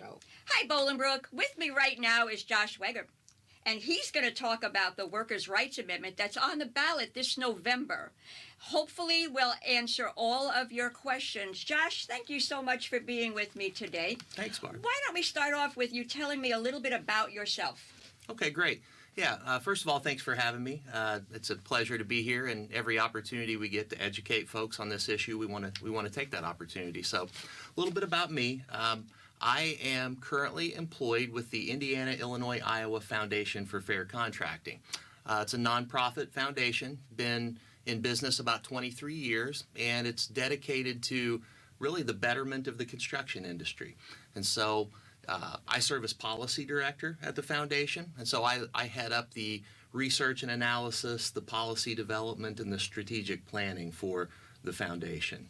show. Hi, Bolingbrook. With me right now is Josh Weger, and he's going to talk about the Workers' Rights Amendment that's on the ballot this November. Hopefully, we'll answer all of your questions. Josh, thank you so much for being with me today. Thanks, Barb. Why don't we start off with you telling me a little bit about yourself? Okay, great. Yeah, first of all, thanks for having me. It's a pleasure to be here, and every opportunity we get to educate folks on this issue, we want to take that opportunity. So, a little bit about me. I am currently employed with the Indiana-Illinois-Iowa Foundation for Fair Contracting. It's a nonprofit foundation, been in business about 23 years, and it's dedicated to really the betterment of the construction industry. And so I serve as policy director at the foundation, and so I head up the research and analysis, the policy development, and the strategic planning for the foundation.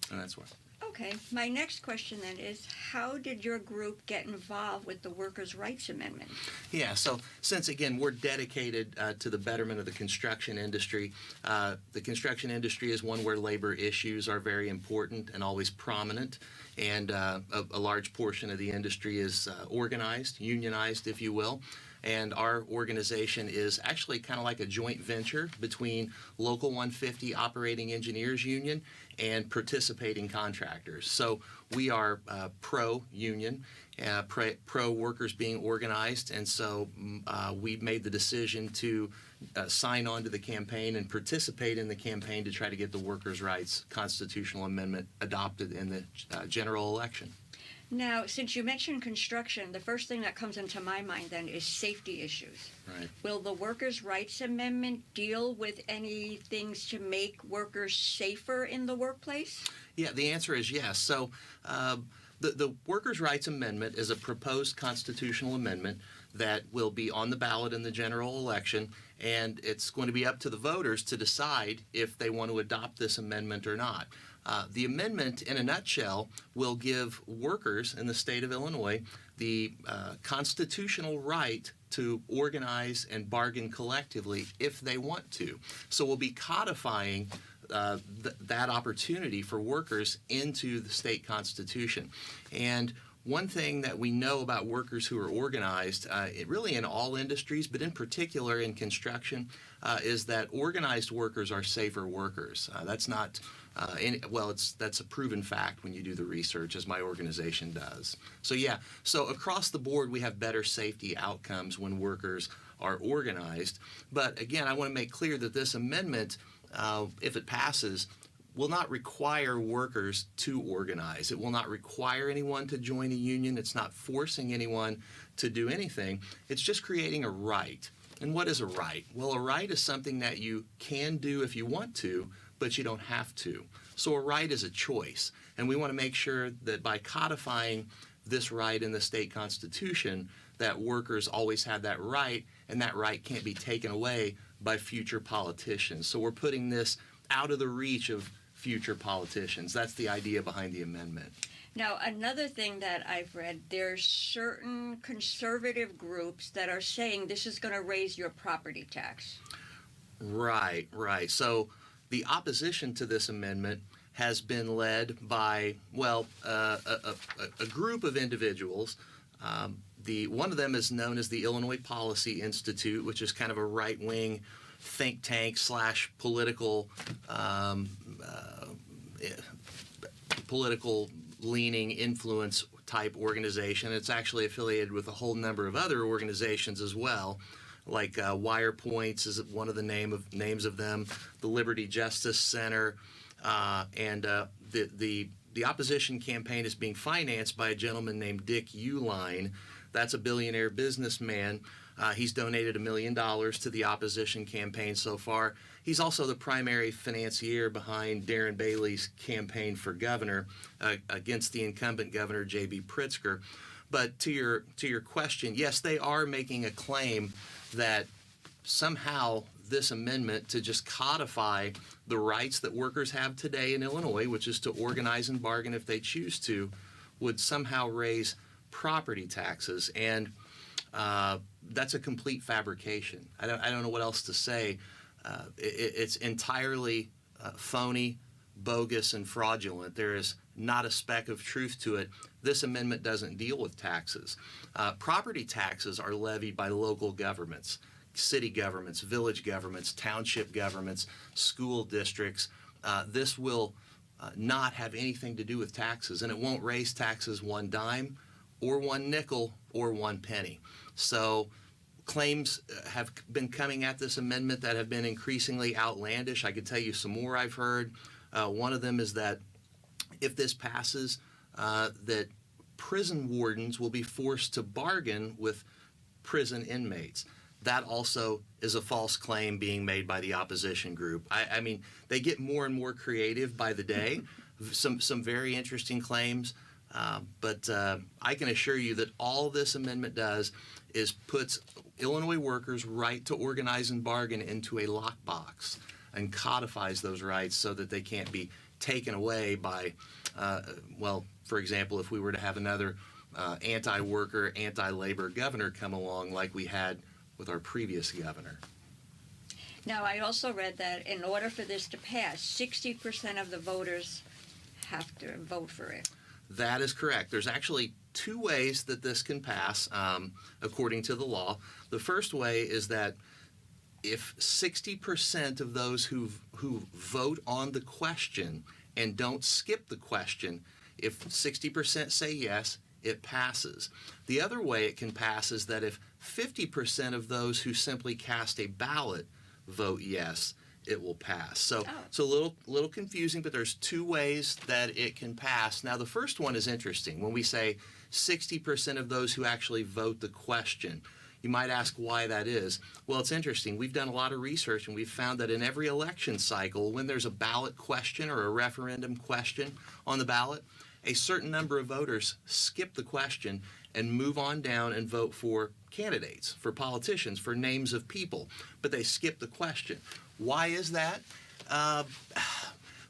And that's what. Okay, my next question then is, how did your group get involved with the Workers' Rights Amendment? Yeah, so since, again, we're dedicated to the betterment of the construction industry, the construction industry is one where labor issues are very important and always prominent, and a large portion of the industry is organized, unionized, if you will. And our organization is actually kind of like a joint venture between Local 150 Operating Engineers Union and participating contractors. So we are pro-union, pro-workers being organized, and so we made the decision to sign on to the campaign and participate in the campaign to try to get the Workers' Rights Constitutional Amendment adopted in the general election. Now, since you mentioned construction, the first thing that comes into my mind then is safety issues. Right. Will the Workers' Rights Amendment deal with any things to make workers safer in the workplace? Yeah, the answer is yes. So the Workers' Rights Amendment is a proposed constitutional amendment that will be on the ballot in the general election, and it's going to be up to the voters to decide if they want to adopt this amendment or not. The amendment, in a nutshell, will give workers in the state of Illinois the constitutional right to organize and bargain collectively if they want to. So we'll be codifying that opportunity for workers into the state constitution. And one thing that we know about workers who are organized, really in all industries, but in particular in construction, is that organized workers are safer workers. That's not, that's a proven fact when you do the research, as my organization does. So yeah, so across the board we have better safety outcomes when workers are organized. But again, I want to make clear that this amendment, if it passes, will not require workers to organize. It will not require anyone to join a union. It's not forcing anyone to do anything. It's just creating a right. And what is a right? Well, a right is something that you can do if you want to, but you don't have to. So a right is a choice. And we want to make sure that by codifying this right in the state constitution, that workers always have that right, and that right can't be taken away by future politicians. So we're putting this out of the reach of future politicians. That's the idea behind the amendment. Now, another thing that I've read, there's certain conservative groups that are saying this is going to raise your property tax. Right. So the opposition to this amendment has been led by, a group of individuals. One of them is known as the Illinois Policy Institute, which is kind of a right-wing think tank / political leaning influence type organization. It's actually affiliated with a whole number of other organizations as well, like WirePoints is one of the names of them, the Liberty Justice Center, and the opposition campaign is being financed by a gentleman named Dick Uihlein. That's a billionaire businessman. He's donated $1 million to the opposition campaign so far. He's also the primary financier behind Darren Bailey's campaign for governor against the incumbent governor, J.B. Pritzker. But to your question, yes, they are making a claim that somehow this amendment to just codify the rights that workers have today in Illinois, which is to organize and bargain if they choose to, would somehow raise property taxes. And that's a complete fabrication. I don't know what else to say. It's entirely phony, bogus and fraudulent. There is not a speck of truth to it. This amendment doesn't deal with taxes. Property taxes are levied by local governments, city governments, village governments, township governments, school districts. This will not have anything to do with taxes, and it won't raise taxes one dime or one nickel or one penny. So claims have been coming at this amendment that have been increasingly outlandish. I could tell you some more I've heard. One of them is that if this passes, that prison wardens will be forced to bargain with prison inmates. That also is a false claim being made by the opposition group. I mean, they get more and more creative by the day. Some very interesting claims, but I can assure you that all this amendment does is puts Illinois workers' right to organize and bargain into a lockbox and codifies those rights so that they can't be taken away by, well, for example, if we were to have another anti-worker, anti-labor governor come along like we had with our previous governor. Now, I also read that in order for this to pass, 60% of the voters have to vote for it. That is correct. There's actually two ways that this can pass, according to the law. The first way is that if 60% of those who vote on the question and don't skip the question, if 60% say yes, it passes. The other way it can pass is that if 50% of those who simply cast a ballot vote yes, it will pass. So it's a little confusing, but there's two ways that it can pass. Now, the first one is interesting. When we say 60% of those who actually vote the question, you might ask why that is. Well, it's interesting. We've done a lot of research, and we've found that in every election cycle, when there's a ballot question or a referendum question on the ballot, a certain number of voters skip the question and move on down and vote for candidates, for politicians, for names of people, but they skip the question. Why is that?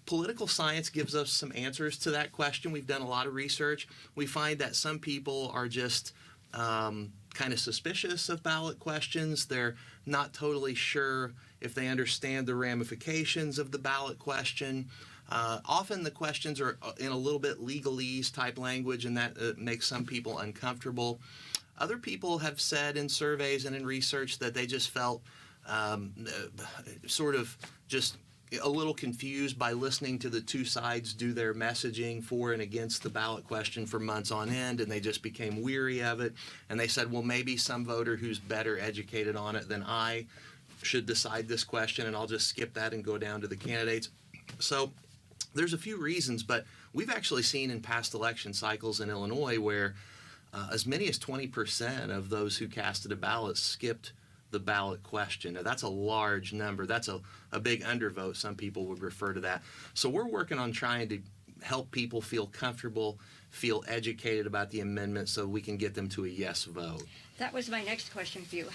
Political science gives us some answers to that question. We've done a lot of research. We find that some people are just kind of suspicious of ballot questions. They're not totally sure if they understand the ramifications of the ballot question. Often the questions are in a little bit legalese type language, and that makes some people uncomfortable. Other people have said in surveys and in research that they just felt sort of just a little confused by listening to the two sides do their messaging for and against the ballot question for months on end, and they just became weary of it. And they said, well, maybe some voter who's better educated on it than I should decide this question, and I'll just skip that and go down to the candidates. So there's a few reasons, but we've actually seen in past election cycles in Illinois where as many as 20% of those who casted a ballot skipped the ballot question. Now, that's a large number. That's a big undervote. Some people would refer to that. So we're working on trying to help people feel comfortable, feel educated about the amendment so we can get them to a yes vote. That was my next question for you.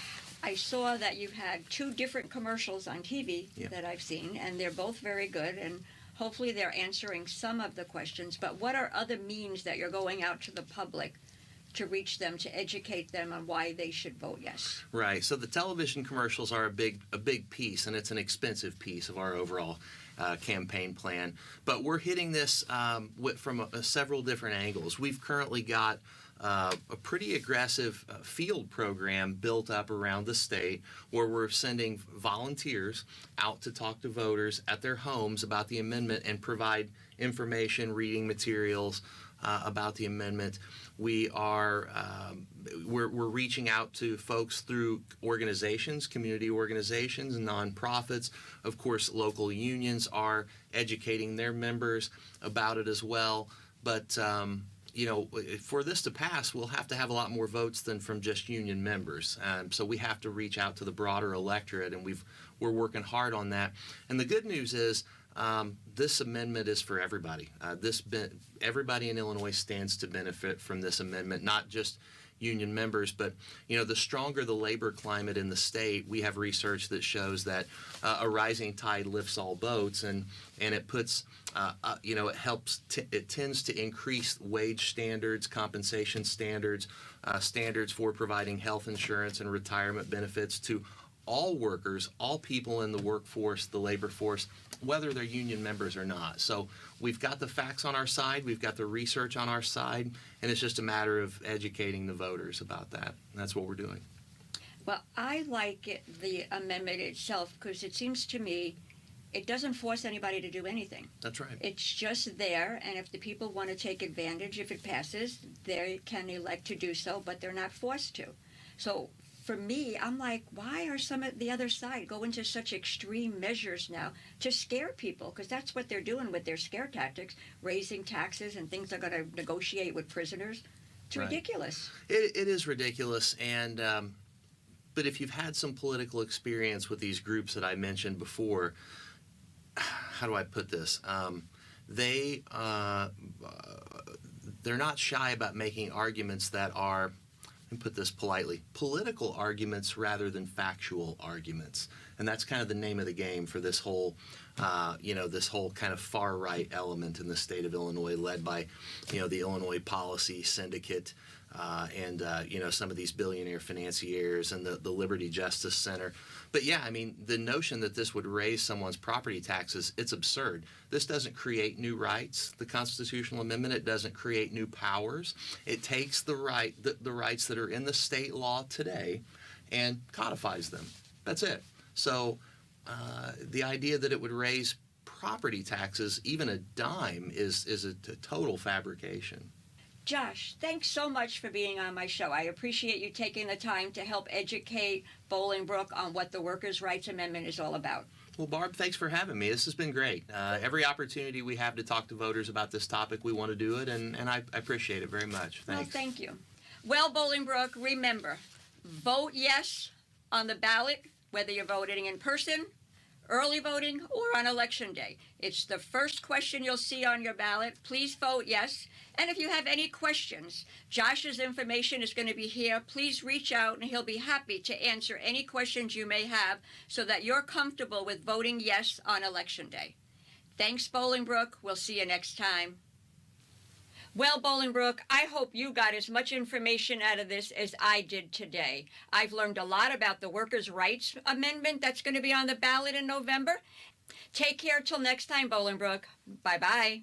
I saw that you've had two different commercials on TV that I've seen, and they're both very good, and hopefully they're answering some of the questions. But what are other means that you're going out to the public to reach them, to educate them on why they should vote yes? Right. So the television commercials are a big piece, and it's an expensive piece of our overall campaign plan. But we're hitting this from several different angles. We've currently got a pretty aggressive field program built up around the state where we're sending volunteers out to talk to voters at their homes about the amendment and provide information, reading materials about the amendment. We are we're reaching out to folks through organizations, community organizations, nonprofits. Of course, local unions are educating their members about it as well. But for this to pass, we'll have to have a lot more votes than from just union members. So we have to reach out to the broader electorate, and we're working hard on that. And the good news is this amendment is for everybody. Everybody in Illinois stands to benefit from this amendment, not just union members, but the stronger the labor climate in the state, we have research that shows that a rising tide lifts all boats, and it puts it helps it tends to increase wage standards, compensation standards, standards for providing health insurance and retirement benefits to all workers, all people in the workforce, the labor force, whether they're union members or not. So we've got the facts on our side, we've got the research on our side, and it's just a matter of educating the voters about that. And that's what we're doing. Well, I like the amendment itself because it seems to me it doesn't force anybody to do anything. That's right. It's just there, and if the people want to take advantage, if it passes, they can elect to do so, but they're not forced to. So for me, I'm like, why are some of the other side going to such extreme measures now to scare people? Because that's what they're doing with their scare tactics, raising taxes and things they're going to negotiate with prisoners. It's Right. ridiculous. It is ridiculous, and but if you've had some political experience with these groups that I mentioned before, how do I put this? They're not shy about making arguments that are, let me put this politely, political arguments rather than factual arguments. And that's kind of the name of the game for this whole, this whole kind of far right element in the state of Illinois, led by, the Illinois Policy Syndicate and some of these billionaire financiers and the Liberty Justice Center. But yeah, I mean, the notion that this would raise someone's property taxes, it's absurd. This doesn't create new rights, the constitutional amendment. It doesn't create new powers. It takes the rights that are in the state law today and codifies them. That's it. So the idea that it would raise property taxes, even a dime, is a total fabrication. Josh, thanks so much for being on my show. I appreciate you taking the time to help educate Bolingbrook on what the Workers' Rights Amendment is all about. Well, Barb, thanks for having me. This has been great. Every opportunity we have to talk to voters about this topic, we want to do it, and I appreciate it very much. Thanks. Well, thank you. Well, Bolingbrook, remember, vote yes on the ballot, whether you're voting in person, early voting, or on Election Day. It's the first question you'll see on your ballot. Please vote yes. And if you have any questions, Josh's information is going to be here. Please reach out, and he'll be happy to answer any questions you may have so that you're comfortable with voting yes on Election Day. Thanks, Bolingbrook. We'll see you next time. Well, Bolingbrook, I hope you got as much information out of this as I did today. I've learned a lot about the Workers' Rights Amendment that's going to be on the ballot in November. Take care till next time, Bolingbrook. Bye-bye.